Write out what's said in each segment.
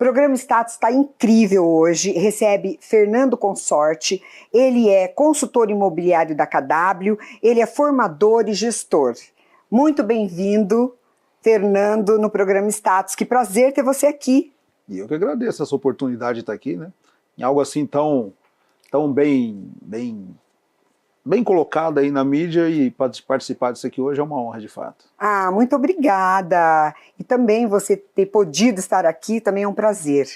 programa Status está incrível hoje, recebe Fernando Consorte, ele é consultor imobiliário da KW, ele é formador e gestor. Muito bem-vindo, Fernando, no programa Status. Que prazer ter você aqui. E eu que agradeço essa oportunidade de estar aqui, né? Em algo assim tão bem colocado aí na mídia, e participar disso aqui hoje é uma honra, de fato. Ah, muito obrigada. E também você ter podido estar aqui também é um prazer.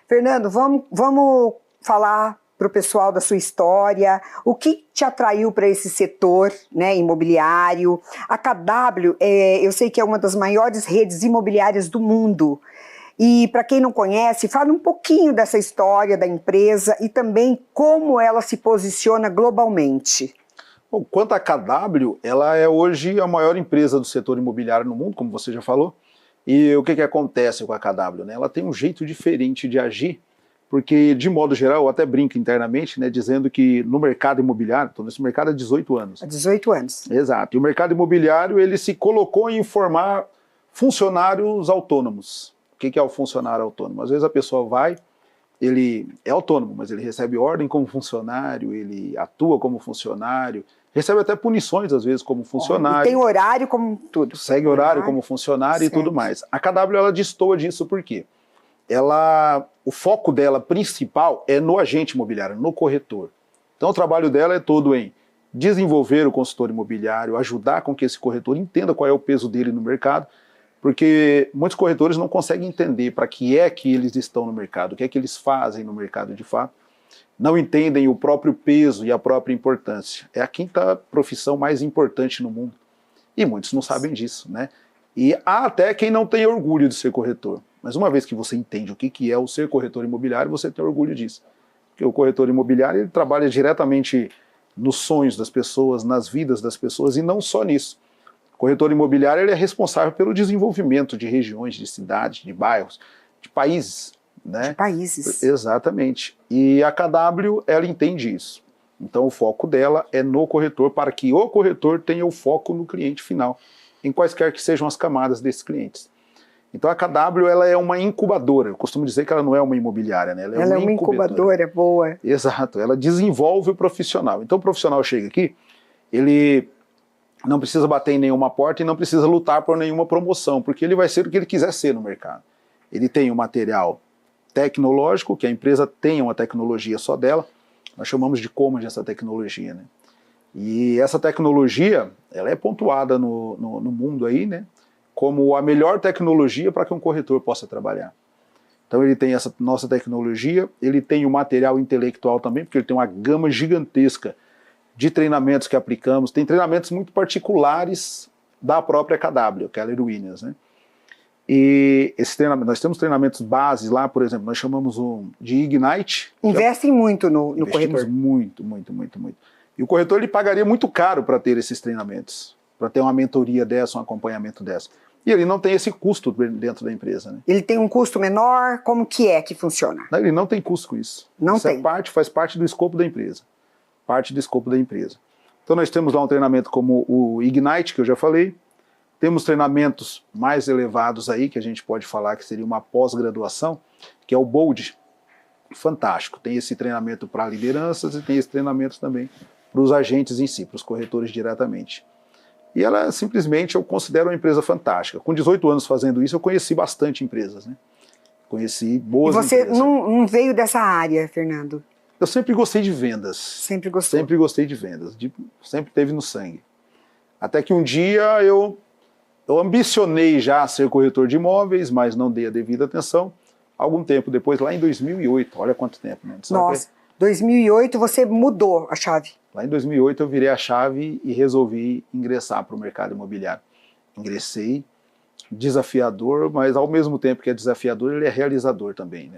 Fernando, vamos falar para o pessoal da sua história, o que te atraiu para esse setor, né, imobiliário. A KW, eu sei que é uma das maiores redes imobiliárias do mundo. E para quem não conhece, fala um pouquinho dessa história da empresa e também como ela se posiciona globalmente. Bom, quanto à KW, ela é hoje a maior empresa do setor imobiliário no mundo, como você já falou. E o que acontece com a KW, né? Ela tem um jeito diferente de agir, porque, de modo geral, eu até brinco internamente, né, dizendo que no mercado imobiliário, estou nesse mercado há 18 anos. Há 18 anos. Exato. E o mercado imobiliário, ele se colocou em formar funcionários autônomos. O que é o funcionário autônomo? Às vezes a pessoa vai, ele é autônomo, mas ele recebe ordem como funcionário, ele atua como funcionário, recebe até punições às vezes como funcionário. E tem horário como tudo. Segue horário como funcionário e tudo mais. A KW, ela destoa disso por quê? O foco dela principal é no agente imobiliário, no corretor. Então o trabalho dela é todo em desenvolver o consultor imobiliário, ajudar com que esse corretor entenda qual é o peso dele no mercado, porque muitos corretores não conseguem entender para que é que eles estão no mercado, o que é que eles fazem no mercado de fato, não entendem o próprio peso e a própria importância. É a quinta profissão mais importante no mundo, e muitos não sabem disso, né? E há até quem não tem orgulho de ser corretor, mas uma vez que você entende o que é o ser corretor imobiliário, você tem orgulho disso. Porque o corretor imobiliário, ele trabalha diretamente nos sonhos das pessoas, nas vidas das pessoas, e não só nisso. O corretor imobiliário, ele é responsável pelo desenvolvimento de regiões, de cidades, de bairros, de países, né? De países. Exatamente. E a KW, ela entende isso. Então o foco dela é no corretor, para que o corretor tenha o foco no cliente final, em quaisquer que sejam as camadas desses clientes. Então a KW, ela é uma incubadora. Eu costumo dizer que ela não é uma imobiliária, né? Ela é uma incubadora, boa. Exato. Ela desenvolve o profissional. Então o profissional chega aqui, ele não precisa bater em nenhuma porta e não precisa lutar por nenhuma promoção, porque ele vai ser o que ele quiser ser no mercado. Ele tem um material tecnológico, que a empresa tem uma tecnologia só dela, nós chamamos de Command essa tecnologia, né? E essa tecnologia, ela é pontuada no mundo aí, né, como a melhor tecnologia para que um corretor possa trabalhar. Então ele tem essa nossa tecnologia, ele tem o material intelectual também, porque ele tem uma gama gigantesca de treinamentos que aplicamos, tem treinamentos muito particulares da própria KW, Keller Williams, né? E esse treinamento, nós temos treinamentos bases lá, por exemplo, nós chamamos de Ignite. Investem muito no corretor. Muito. E o corretor, ele pagaria muito caro para ter esses treinamentos, para ter uma mentoria dessa, um acompanhamento dessa. E ele não tem esse custo dentro da empresa, né? Ele tem um custo menor? Como que funciona? Não, ele não tem custo com isso. Não tem. Faz parte do escopo da empresa. Parte do escopo da empresa. Então nós temos lá um treinamento como o Ignite, que eu já falei. Temos treinamentos mais elevados aí, que a gente pode falar que seria uma pós-graduação, que é o Bold. Fantástico. Tem esse treinamento para lideranças e tem esse treinamento também para os agentes em si, para os corretores diretamente. E ela simplesmente, eu considero uma empresa fantástica. Com 18 anos fazendo isso, eu conheci bastante empresas, né? Conheci boas empresas. E você não veio dessa área, Fernando? Eu sempre gostei de vendas. Sempre gostou? Sempre gostei de vendas. Sempre teve no sangue. Até que um dia eu ambicionei já ser corretor de imóveis, mas não dei a devida atenção. Algum tempo depois, lá em 2008, olha quanto tempo, né? Nossa, 2008 você mudou a chave. Lá em 2008 eu virei a chave e resolvi ingressar para o mercado imobiliário. Ingressei, desafiador, mas ao mesmo tempo que é desafiador, ele é realizador também, né?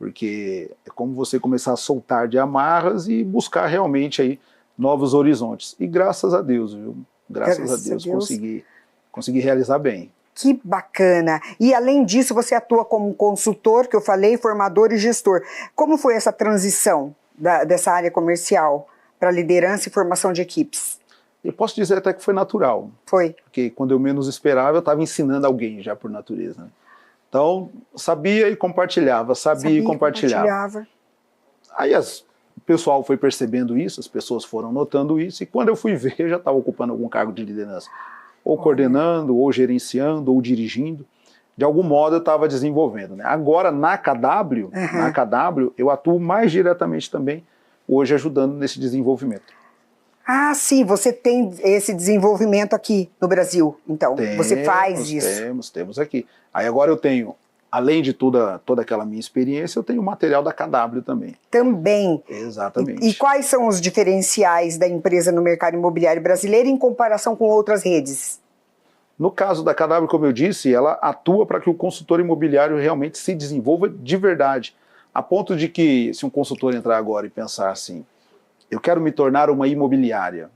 Porque é como você começar a soltar de amarras e buscar realmente aí novos horizontes. E graças a Deus, viu? Graças a Deus consegui realizar bem. Que bacana! E além disso, você atua como consultor, que eu falei, formador e gestor. Como foi essa transição dessa área comercial para liderança e formação de equipes? Eu posso dizer até que foi natural. Foi. Porque quando eu menos esperava, eu estava ensinando alguém já por natureza, né? Então, sabia e compartilhava, sabia e compartilhava. Aí o pessoal foi percebendo isso, as pessoas foram notando isso, e quando eu fui ver, eu já estava ocupando algum cargo de liderança. Ou coordenando, ou gerenciando, ou dirigindo. De algum modo eu estava desenvolvendo, né? Agora, na KW, eu atuo mais diretamente também, hoje ajudando nesse desenvolvimento. Ah, sim, você tem esse desenvolvimento aqui no Brasil, então. Você faz isso. Temos aqui. Aí agora eu tenho, além de toda aquela minha experiência, eu tenho o material da KW também. Também. Exatamente. E quais são os diferenciais da empresa no mercado imobiliário brasileiro em comparação com outras redes? No caso da KW, como eu disse, ela atua para que o consultor imobiliário realmente se desenvolva de verdade. A ponto de que, se um consultor entrar agora e pensar assim, eu quero me tornar uma imobiliária,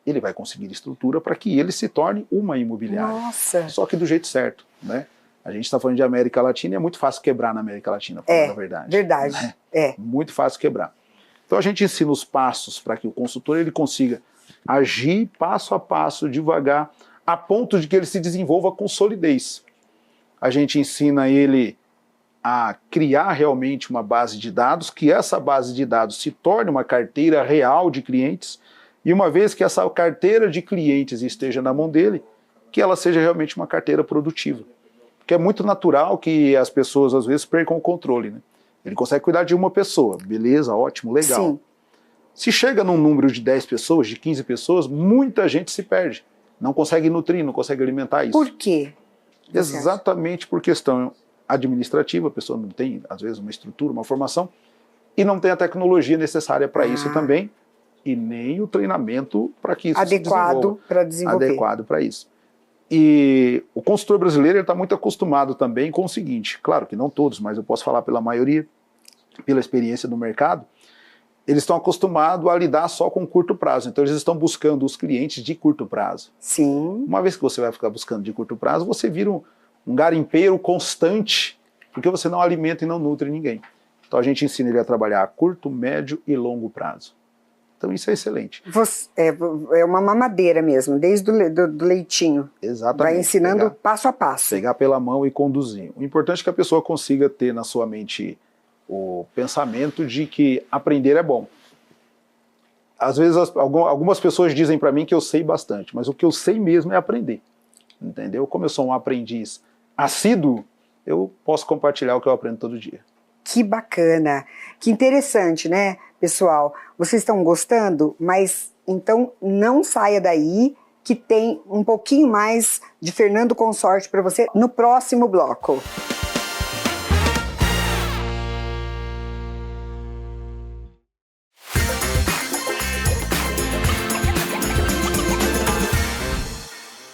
ele vai conseguir estrutura para que ele se torne uma imobiliária. Nossa! Só que do jeito certo, né? A gente está falando de América Latina e é muito fácil quebrar na América Latina, para falar a verdade. Verdade. Né? É. Muito fácil quebrar. Então a gente ensina os passos para que o consultor ele consiga agir passo a passo, devagar, a ponto de que ele se desenvolva com solidez. A gente ensina ele a criar realmente uma base de dados, que essa base de dados se torne uma carteira real de clientes, e uma vez que essa carteira de clientes esteja na mão dele, que ela seja realmente uma carteira produtiva. Porque é muito natural que as pessoas às vezes percam o controle, né? Ele consegue cuidar de uma pessoa, beleza, ótimo, legal. Sim. Se chega num número de 10 pessoas, de 15 pessoas, muita gente se perde. Não consegue nutrir, não consegue alimentar isso. Por quê? Exatamente por questão administrativa, a pessoa não tem, às vezes, uma estrutura, uma formação, e não tem a tecnologia necessária para isso também, e nem o treinamento para que isso adequado para desenvolver. Adequado para isso. E o consultor brasileiro está muito acostumado também com o seguinte, claro que não todos, mas eu posso falar pela maioria, pela experiência do mercado, eles estão acostumados a lidar só com curto prazo, então eles estão buscando os clientes de curto prazo. Sim. Uma vez que você vai ficar buscando de curto prazo, você vira um garimpeiro constante, porque você não alimenta e não nutre ninguém. Então a gente ensina ele a trabalhar a curto, médio e longo prazo. Então isso é excelente. É uma mamadeira mesmo, desde do leitinho. Exatamente. Vai ensinando passo a passo. Pegar pela mão e conduzir. O importante é que a pessoa consiga ter na sua mente o pensamento de que aprender é bom. Às vezes algumas pessoas dizem para mim que eu sei bastante, mas o que eu sei mesmo é aprender. Entendeu? Como eu sou um aprendiz assíduo, eu posso compartilhar o que eu aprendo todo dia. Que bacana, que interessante, né, pessoal? Vocês estão gostando? Mas então não saia daí, que tem um pouquinho mais de Fernando Consorte para você no próximo bloco.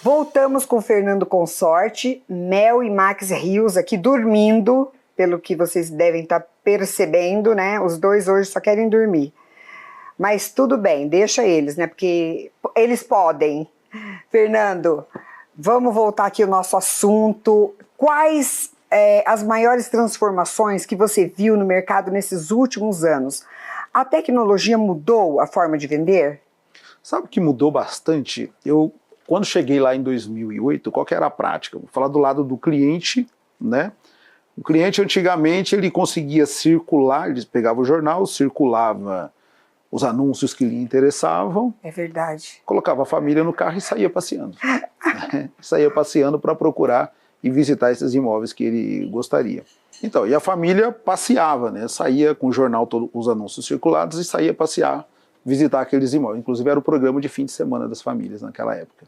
Voltamos com o Fernando Consorte, Mel e Max Rios aqui dormindo, pelo que vocês devem estar percebendo, né? Os dois hoje só querem dormir. Mas tudo bem, deixa eles, né? Porque eles podem. Fernando, vamos voltar aqui ao nosso assunto. Quais as maiores transformações que você viu no mercado nesses últimos anos? A tecnologia mudou a forma de vender? Sabe o que mudou bastante? Quando cheguei lá em 2008, qual que era a prática? Vou falar do lado do cliente, né? O cliente antigamente ele conseguia circular, ele pegava o jornal, circulava os anúncios que lhe interessavam. É verdade. Colocava a família no carro e saía passeando. Saía passeando para procurar e visitar esses imóveis que ele gostaria. Então, e a família passeava, né? Saía com o jornal, todos os anúncios circulados e saía passear, visitar aqueles imóveis. Inclusive era o programa de fim de semana das famílias naquela época.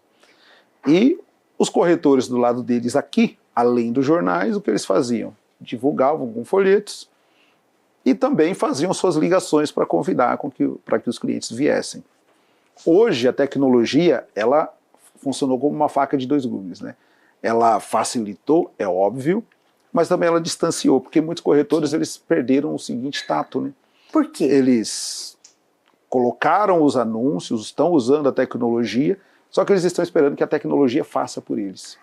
E os corretores do lado deles aqui, além dos jornais, o que eles faziam? Divulgavam com folhetos e também faziam suas ligações para convidar para que os clientes viessem. Hoje a tecnologia, ela funcionou como uma faca de dois gumes, né? Ela facilitou, é óbvio, mas também ela distanciou, porque muitos corretores eles perderam o seguinte tato, né? Por quê? Eles colocaram os anúncios, estão usando a tecnologia, só que eles estão esperando que a tecnologia faça por eles.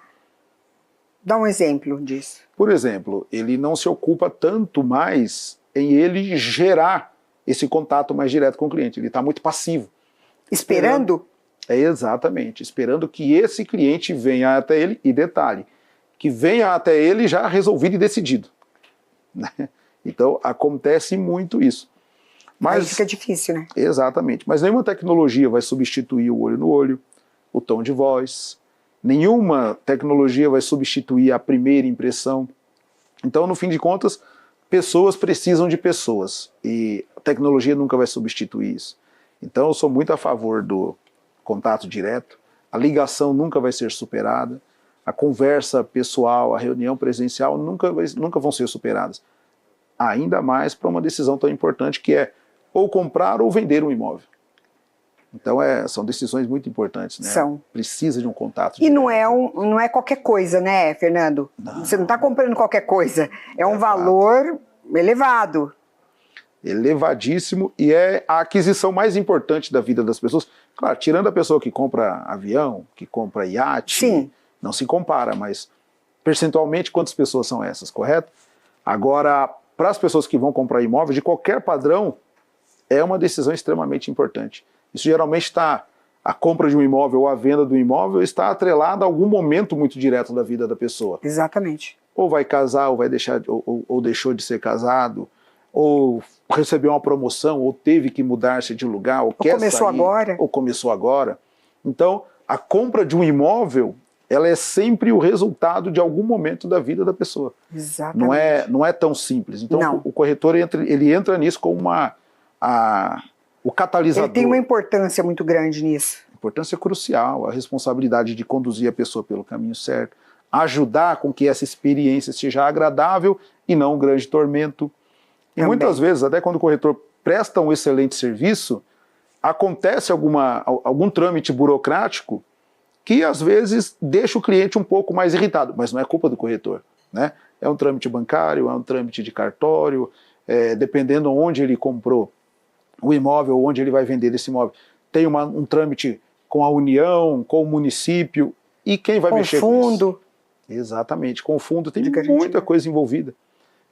Dá um exemplo disso. Por exemplo, ele não se ocupa tanto mais em ele gerar esse contato mais direto com o cliente. Ele está muito passivo. Esperando? Exatamente. Esperando que esse cliente venha até ele. E detalhe, que venha até ele já resolvido e decidido. Né? Então, acontece muito isso. Mas, aí fica difícil, né? Exatamente. Mas nenhuma tecnologia vai substituir o olho no olho, o tom de voz. Nenhuma tecnologia vai substituir a primeira impressão. Então, no fim de contas, pessoas precisam de pessoas. E a tecnologia nunca vai substituir isso. Então, eu sou muito a favor do contato direto. A ligação nunca vai ser superada. A conversa pessoal, a reunião presencial nunca vão ser superadas. Ainda mais para uma decisão tão importante que é ou comprar ou vender um imóvel. Então são decisões muito importantes, né? São. Precisa de um contato. E não é qualquer coisa, né, Fernando? Não. Você não está comprando qualquer coisa. É um valor elevado. Elevadíssimo, e é a aquisição mais importante da vida das pessoas. Claro, tirando a pessoa que compra avião, que compra iate, sim, não se compara, mas percentualmente quantas pessoas são essas, correto? Agora, para as pessoas que vão comprar imóvel, de qualquer padrão, é uma decisão extremamente importante. Isso geralmente está, a compra de um imóvel ou a venda do imóvel está atrelada a algum momento muito direto da vida da pessoa. Exatamente. Ou vai casar, ou vai deixar, ou deixou de ser casado, ou recebeu uma promoção, ou teve que mudar-se de lugar, ou quer começou sair, agora. ou começou agora. Então, a compra de um imóvel, ela é sempre o resultado de algum momento da vida da pessoa. Exatamente. Não é tão simples. Então, não. o corretor ele entra nisso como o catalisador. Ele tem uma importância muito grande nisso. Importância crucial, a responsabilidade de conduzir a pessoa pelo caminho certo, ajudar com que essa experiência seja agradável e não um grande tormento. E Também. muitas vezes, até quando o corretor presta um excelente serviço, acontece algum trâmite burocrático que às vezes deixa o cliente um pouco mais irritado, mas não é culpa do corretor, né? É um trâmite bancário, é um trâmite de cartório, dependendo onde ele comprou o imóvel, onde ele vai vender esse imóvel, tem um trâmite com a União, com o município, e quem vai mexer com isso? Com fundo. Exatamente, com o fundo tem muita coisa envolvida.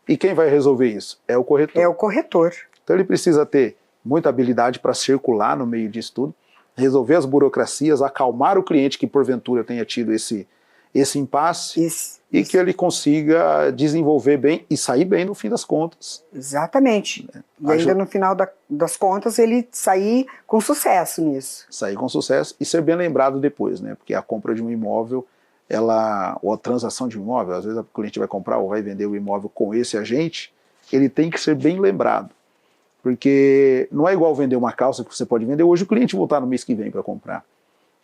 E quem vai resolver isso? É o corretor. É o corretor. Então ele precisa ter muita habilidade para circular no meio disso tudo, resolver as burocracias, acalmar o cliente que porventura tenha tido esse impasse, que ele consiga desenvolver bem e sair bem no fim das contas. Exatamente. E ainda no final das contas ele sair com sucesso nisso. Sair com sucesso e ser bem lembrado depois, né? Porque a compra de um imóvel, ou a transação de um imóvel, às vezes o cliente vai comprar ou vai vender o imóvel com esse agente, ele tem que ser bem lembrado. Porque não é igual vender uma calça que você pode vender hoje, o cliente voltar no mês que vem para comprar.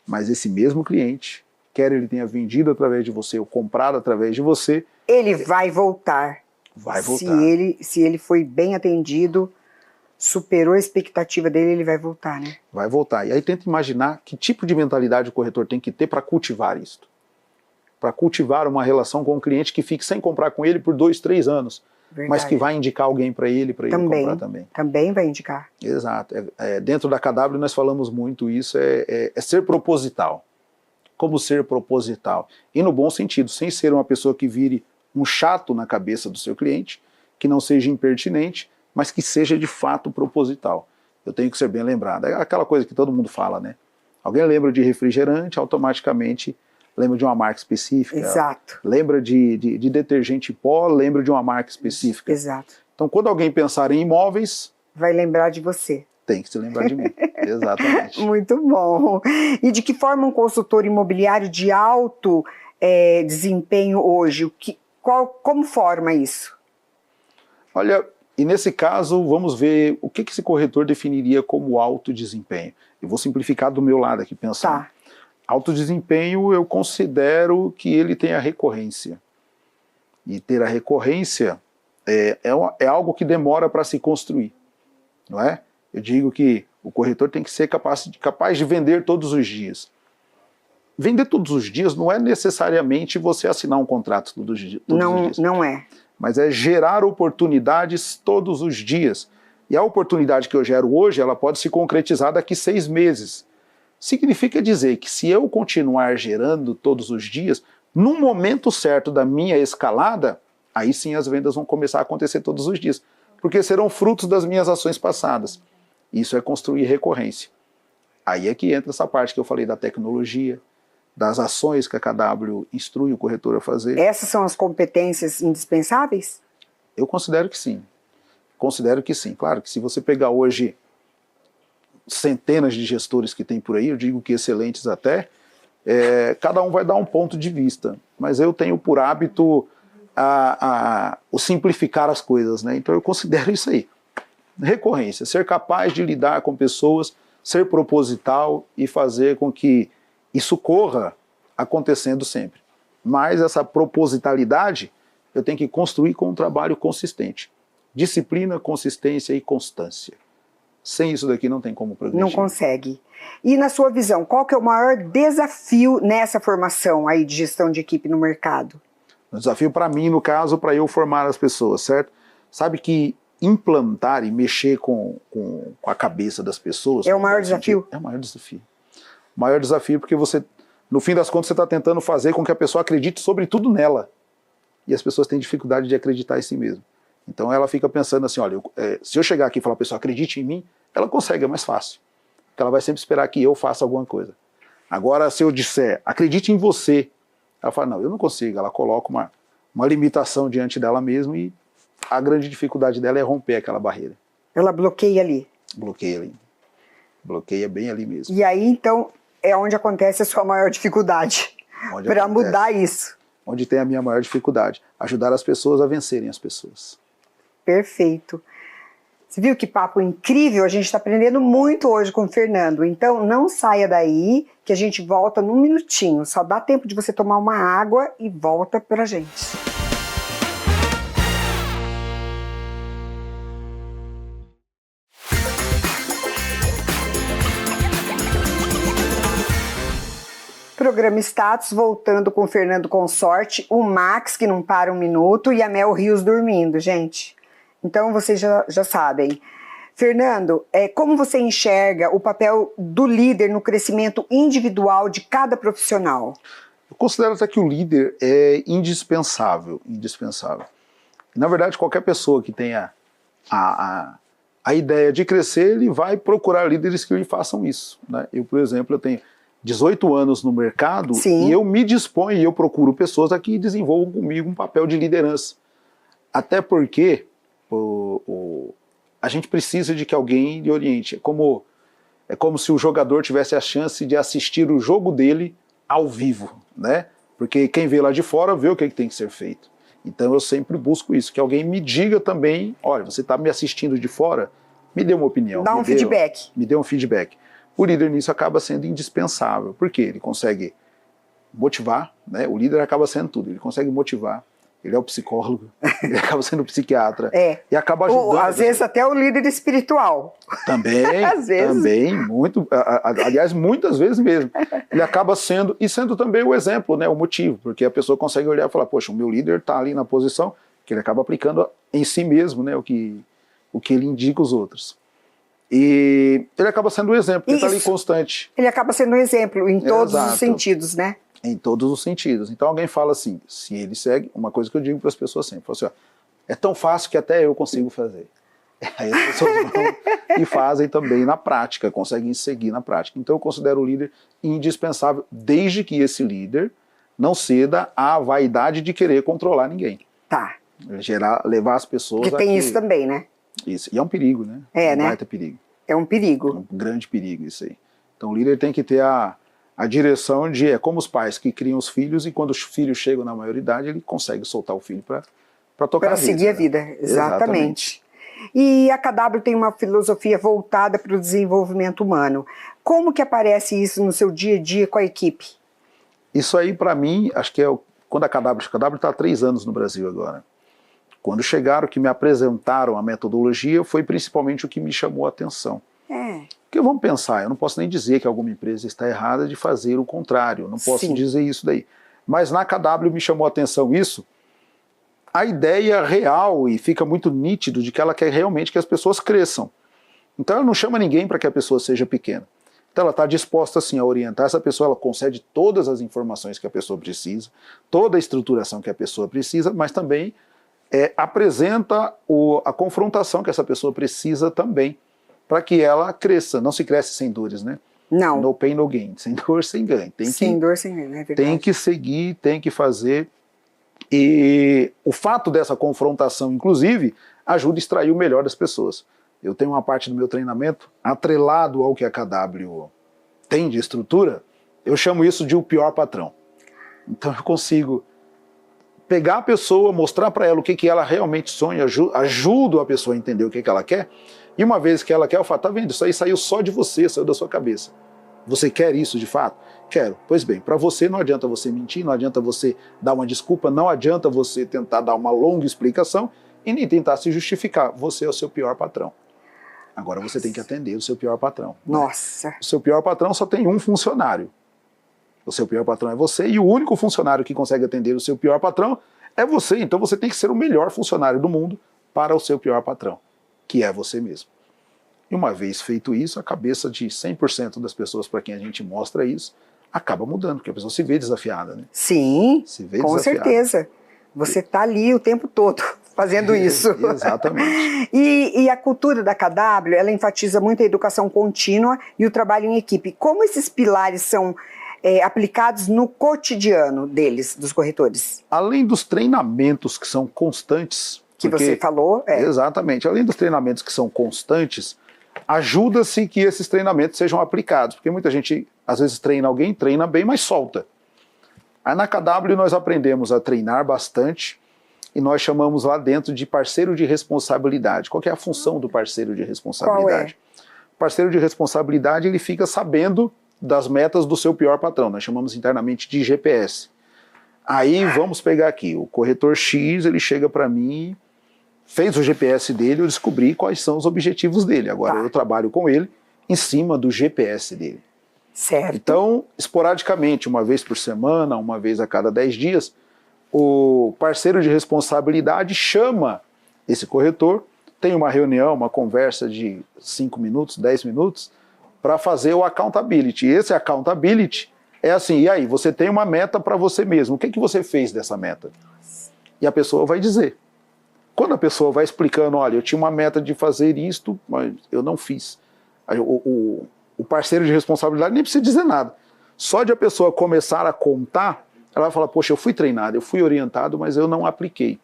Mas esse mesmo cliente, quer ele tenha vendido através de você ou comprado através de você, ele vai voltar. Vai voltar. Se ele foi bem atendido, superou a expectativa dele, ele vai voltar, né? Vai voltar. E aí tenta imaginar que tipo de mentalidade o corretor tem que ter para cultivar isso. Para cultivar uma relação com um cliente que fique sem comprar com ele por 2, 3 anos. Verdade. Mas que vai indicar alguém para ele comprar também. Também vai indicar. Exato. Dentro da KW nós falamos muito isso, é ser proposital. Como ser proposital. E no bom sentido, sem ser uma pessoa que vire um chato na cabeça do seu cliente, que não seja impertinente, mas que seja de fato proposital. Eu tenho que ser bem lembrado. É aquela coisa que todo mundo fala, né? Alguém lembra de refrigerante, automaticamente lembra de uma marca específica. Exato. Lembra de detergente em pó, lembra de uma marca específica. Exato. Então, quando alguém pensar em imóveis... vai lembrar de você. Tem que se lembrar de mim. Exatamente. Muito bom. E de que forma um consultor imobiliário de alto desempenho hoje? Como forma isso? Olha, e nesse caso, vamos ver o que esse corretor definiria como alto desempenho. Eu vou simplificar do meu lado aqui, pensando. Tá. Alto desempenho, eu considero que ele tem a recorrência. E ter a recorrência é algo que demora para se construir, não é? Eu digo que o corretor tem que ser capaz de vender todos os dias. Vender todos os dias não é necessariamente você assinar um contrato todos os dias. Não é. Mas é gerar oportunidades todos os dias. E a oportunidade que eu gero hoje, ela pode se concretizar daqui 6 meses. Significa dizer que se eu continuar gerando todos os dias, no momento certo da minha escalada, aí sim as vendas vão começar a acontecer todos os dias. Porque serão frutos das minhas ações passadas. Isso é construir recorrência. Aí é que entra essa parte que eu falei da tecnologia, das ações que a KW instrui o corretor a fazer. Essas são as competências indispensáveis? Eu considero que sim. Considero que sim. Claro que se você pegar hoje centenas de gestores que tem por aí, eu digo que excelentes até, cada um vai dar um ponto de vista. Mas eu tenho por hábito o simplificar as coisas, né? Então eu considero isso aí. Recorrência, ser capaz de lidar com pessoas, ser proposital e fazer com que isso corra acontecendo sempre. Mas essa propositalidade eu tenho que construir com um trabalho consistente. Disciplina, consistência e constância. Sem isso daqui não tem como progredir. Não consegue. E na sua visão, qual que é o maior desafio nessa formação aí de gestão de equipe no mercado? O desafio para mim, no caso, para eu formar as pessoas, certo? Sabe que implantar e mexer com a cabeça das pessoas... É o maior desafio? É o maior desafio. O maior desafio porque você, no fim das contas, você está tentando fazer com que a pessoa acredite sobretudo nela. E as pessoas têm dificuldade de acreditar em si mesmo. Então ela fica pensando assim, olha, se eu chegar aqui e falar, pessoal, acredite em mim, ela consegue, é mais fácil. Porque ela vai sempre esperar que eu faça alguma coisa. Agora, se eu disser, acredite em você, ela fala, não, eu não consigo. Ela coloca uma limitação diante dela mesma e a grande dificuldade dela é romper aquela barreira. Ela bloqueia ali. Bloqueia ali. Bloqueia bem ali mesmo. E aí, então, é onde acontece a sua maior dificuldade para mudar isso. Onde tem a minha maior dificuldade. Ajudar as pessoas a vencerem as pessoas. Perfeito. Você viu que papo incrível? A gente está aprendendo muito hoje com o Fernando. Então, não saia daí, que a gente volta num minutinho. Só dá tempo de você tomar uma água e volta pra gente. Programa Status, voltando com o Fernando Consorte, o Max, que não para um minuto, e a Mel Rios dormindo, gente. Então, vocês já sabem. Fernando, como você enxerga o papel do líder no crescimento individual de cada profissional? Eu considero até que o líder é indispensável, indispensável. Na verdade, qualquer pessoa que tenha a ideia de crescer, ele vai procurar líderes que lhe façam isso, né? Eu, por exemplo, eu tenho 18 anos no mercado. Sim. E eu me disponho e eu procuro pessoas aqui que desenvolvam comigo um papel de liderança. Até porque a gente precisa de que alguém lhe oriente. É como se o jogador tivesse a chance de assistir o jogo dele ao vivo, né? Porque quem vê lá de fora vê o que tem que ser feito. Então eu sempre busco isso, que alguém me diga também, olha, você está me assistindo de fora, me dê uma opinião. Dá um feedback. Me dê um feedback. O líder nisso acaba sendo indispensável, porque ele consegue motivar, né? O líder acaba sendo tudo, ele consegue motivar, ele é o psicólogo, ele acaba sendo o psiquiatra, e acaba ajudando. Às vezes até o líder espiritual. Também, às vezes. Também, aliás, muitas vezes mesmo. Ele acaba sendo também o exemplo, né? O motivo, porque a pessoa consegue olhar e falar, poxa, o meu líder está ali na posição, que ele acaba aplicando em si mesmo, né? O que ele indica os outros. E ele acaba sendo um exemplo, ele está ali constante. Ele acaba sendo um exemplo em todos os sentidos, né? Em todos os sentidos. Então alguém fala assim, se ele segue, uma coisa que eu digo para as pessoas sempre, falo assim, ó, é tão fácil que até eu consigo fazer. Aí as pessoas vão e fazem também na prática, conseguem seguir na prática. Então eu considero o líder indispensável, desde que esse líder não ceda à vaidade de querer controlar ninguém. Tá. Levar as pessoas que tem isso também, né? Isso. E é um perigo, né? Né? Baita perigo. É um perigo. É um grande perigo isso aí. Então o líder tem que ter a direção de, como os pais que criam os filhos e quando os filhos chegam na maioridade, ele consegue soltar o filho para tocar a vida. Para seguir a vida, exatamente. E a KW tem uma filosofia voltada para o desenvolvimento humano. Como que aparece isso no seu dia a dia com a equipe? Isso aí, para mim, acho que quando a KW está há 3 anos no Brasil agora. Quando chegaram, que me apresentaram a metodologia, foi principalmente o que me chamou a atenção. Porque vamos pensar, eu não posso nem dizer que alguma empresa está errada de fazer o contrário, eu não posso dizer isso daí. Mas na KW me chamou a atenção isso, a ideia real, e fica muito nítido, de que ela quer realmente que as pessoas cresçam. Então ela não chama ninguém para que a pessoa seja pequena. Então ela está disposta assim a orientar essa pessoa, ela concede todas as informações que a pessoa precisa, toda a estruturação que a pessoa precisa, mas também apresenta a confrontação que essa pessoa precisa também, para que ela cresça. Não se cresce sem dores, né? Não. No pain, no gain. Sem dor, sem ganho. Sem dor, sem ganho, é verdade. Tem que seguir, tem que fazer. E o fato dessa confrontação, inclusive, ajuda a extrair o melhor das pessoas. Eu tenho uma parte do meu treinamento atrelado ao que a KW tem de estrutura, eu chamo isso de o pior patrão. Então eu consigo pegar a pessoa, mostrar para ela o que ela realmente sonha, ajudo a pessoa a entender o que ela quer, e uma vez que ela quer, eu falo, tá vendo, isso aí saiu só de você, saiu da sua cabeça. Você quer isso de fato? Quero. Pois bem, para você não adianta você mentir, não adianta você dar uma desculpa, não adianta você tentar dar uma longa explicação e nem tentar se justificar. Você é o seu pior patrão. Agora você tem que atender o seu pior patrão. Nossa. Né? O seu pior patrão só tem um funcionário. O seu pior patrão é você e o único funcionário que consegue atender o seu pior patrão é você. Então você tem que ser o melhor funcionário do mundo para o seu pior patrão, que é você mesmo. E uma vez feito isso, a cabeça de 100% das pessoas para quem a gente mostra isso acaba mudando, porque a pessoa se vê desafiada, né? Sim, se vê com desafiada. certeza. Você está ali o tempo todo fazendo isso. Exatamente. E a cultura da KW, ela enfatiza muito a educação contínua e o trabalho em equipe. Como esses pilares são aplicados no cotidiano deles, dos corretores? Além dos treinamentos que são constantes... Que você falou. Exatamente. Além dos treinamentos que são constantes, ajuda-se que esses treinamentos sejam aplicados, porque muita gente, às vezes, treina alguém, treina bem, mas solta. Aí na KW nós aprendemos a treinar bastante e nós chamamos lá dentro de parceiro de responsabilidade. Qual que é a função do parceiro de responsabilidade? Qual é? O parceiro de responsabilidade, ele fica sabendo das metas do seu pior patrão, nós chamamos internamente de GPS. Aí vamos pegar aqui, o corretor X, ele chega para mim, fez o GPS dele, eu descobri quais são os objetivos dele. Agora eu trabalho com ele em cima do GPS dele. Certo. Então, esporadicamente, uma vez por semana, uma vez a cada 10 dias, o parceiro de responsabilidade chama esse corretor, tem uma reunião, uma conversa de 5 minutos, 10 minutos, para fazer o accountability. E esse accountability é assim, e aí, você tem uma meta para você mesmo, o que você fez dessa meta? E a pessoa vai dizer. Quando a pessoa vai explicando, olha, eu tinha uma meta de fazer isto, mas eu não fiz. O parceiro de responsabilidade nem precisa dizer nada. Só de a pessoa começar a contar, ela vai falar, poxa, eu fui treinado, eu fui orientado, mas eu não apliquei.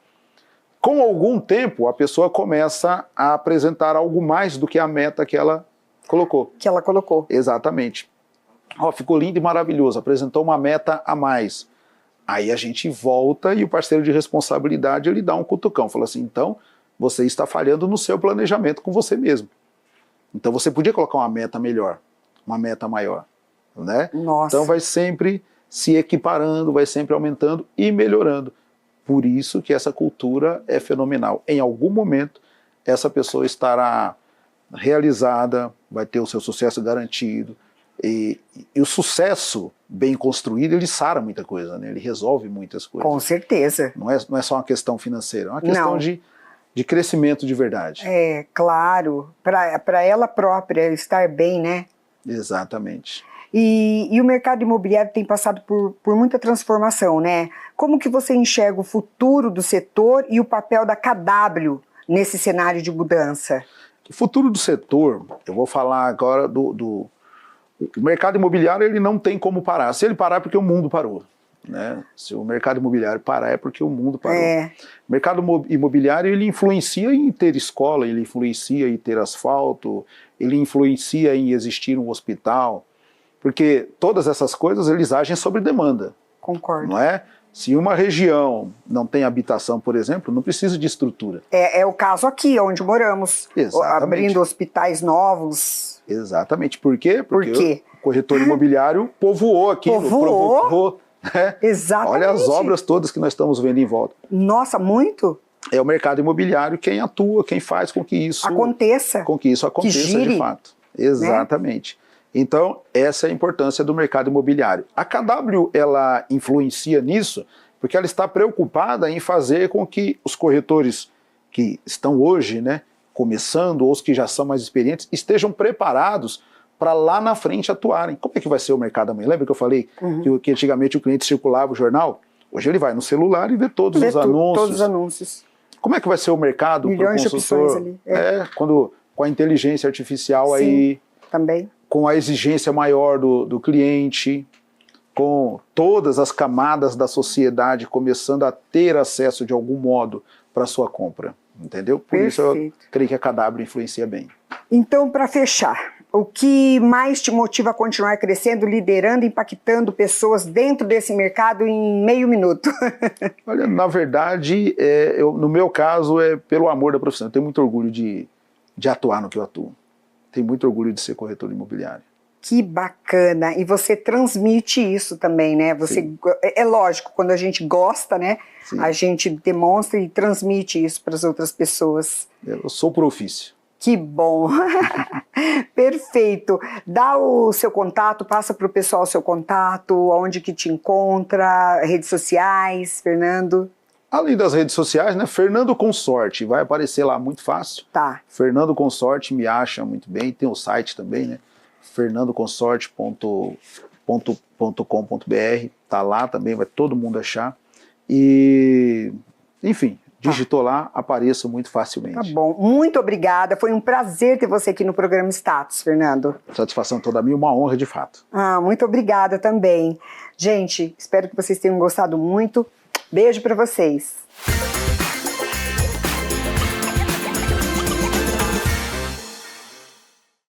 Com algum tempo, a pessoa começa a apresentar algo mais do que a meta que ela colocou. Que ela colocou. Exatamente. Ó, ficou lindo e maravilhoso, apresentou uma meta a mais. Aí a gente volta e o parceiro de responsabilidade, ele dá um cutucão, fala assim, então você está falhando no seu planejamento com você mesmo. Então você podia colocar uma meta melhor, uma meta maior, né? Nossa. Então vai sempre se equiparando, vai sempre aumentando e melhorando. Por isso que essa cultura é fenomenal. Em algum momento, essa pessoa estará realizada, vai ter o seu sucesso garantido, e o sucesso bem construído, ele sara muita coisa, né? Ele resolve muitas coisas. Com certeza. Não é só uma questão financeira, é uma questão de crescimento de verdade. É, claro, para ela própria estar bem, né? Exatamente. E o mercado imobiliário tem passado por muita transformação, né? Como que você enxerga o futuro do setor e o papel da KW nesse cenário de mudança? O futuro do setor, eu vou falar agora o mercado imobiliário, ele não tem como parar. Se ele parar é porque o mundo parou. Né? Se o mercado imobiliário parar é porque o mundo parou. O mercado imobiliário, ele influencia em ter escola, ele influencia em ter asfalto, ele influencia em existir um hospital, porque todas essas coisas eles agem sobre demanda. Concordo. Não é? Se uma região não tem habitação, por exemplo, não precisa de estrutura. É o caso aqui, onde moramos. Exatamente. Abrindo hospitais novos. Exatamente. Por quê? Porque o corretor imobiliário povoou aqui. Povoou. Né? Exatamente. Olha as obras todas que nós estamos vendo em volta. Nossa, muito. É o mercado imobiliário quem atua, quem faz com que isso aconteça. Com que isso aconteça, que gire, de fato. Exatamente. Né? Então, essa é a importância do mercado imobiliário. A KW, ela influencia nisso porque ela está preocupada em fazer com que os corretores que estão hoje, né, começando, ou os que já são mais experientes, estejam preparados para lá na frente atuarem. Como é que vai ser o mercado amanhã? Lembra que eu falei que antigamente o cliente circulava o jornal? Hoje ele vai no celular e vê todos os anúncios. Todos os anúncios. Como é que vai ser o mercado para o consultor? Milhões de opções ali. Quando com a inteligência artificial. Sim, aí também. com a exigência maior do cliente, com todas as camadas da sociedade começando a ter acesso de algum modo para a sua compra, entendeu? Por Perfeito. isso eu creio que a KW influencia bem. Então, para fechar, o que mais te motiva a continuar crescendo, liderando, impactando pessoas dentro desse mercado em meio minuto? Olha, na verdade, no meu caso, é pelo amor da profissão. Eu tenho muito orgulho de atuar no que eu atuo. Tenho muito orgulho de ser corretor imobiliário. Que bacana! E você transmite isso também, né? É lógico, quando a gente gosta, né? Sim. A gente demonstra e transmite isso para as outras pessoas. Eu sou por ofício. Que bom! Perfeito! Dá o seu contato, passa para o pessoal o seu contato, onde que te encontra, redes sociais, Fernando? Além das redes sociais, né? Fernando Consorte, vai aparecer lá muito fácil. Tá. Fernando Consorte me acha muito bem, tem o site também, né? fernandoconsorte.com.br, tá lá também, vai todo mundo achar. E, enfim, digitou lá, apareço muito facilmente. Tá bom, muito obrigada, foi um prazer ter você aqui no programa Status, Fernando. Satisfação toda minha, uma honra de fato. Muito obrigada também. Gente, espero que vocês tenham gostado muito. Beijo para vocês.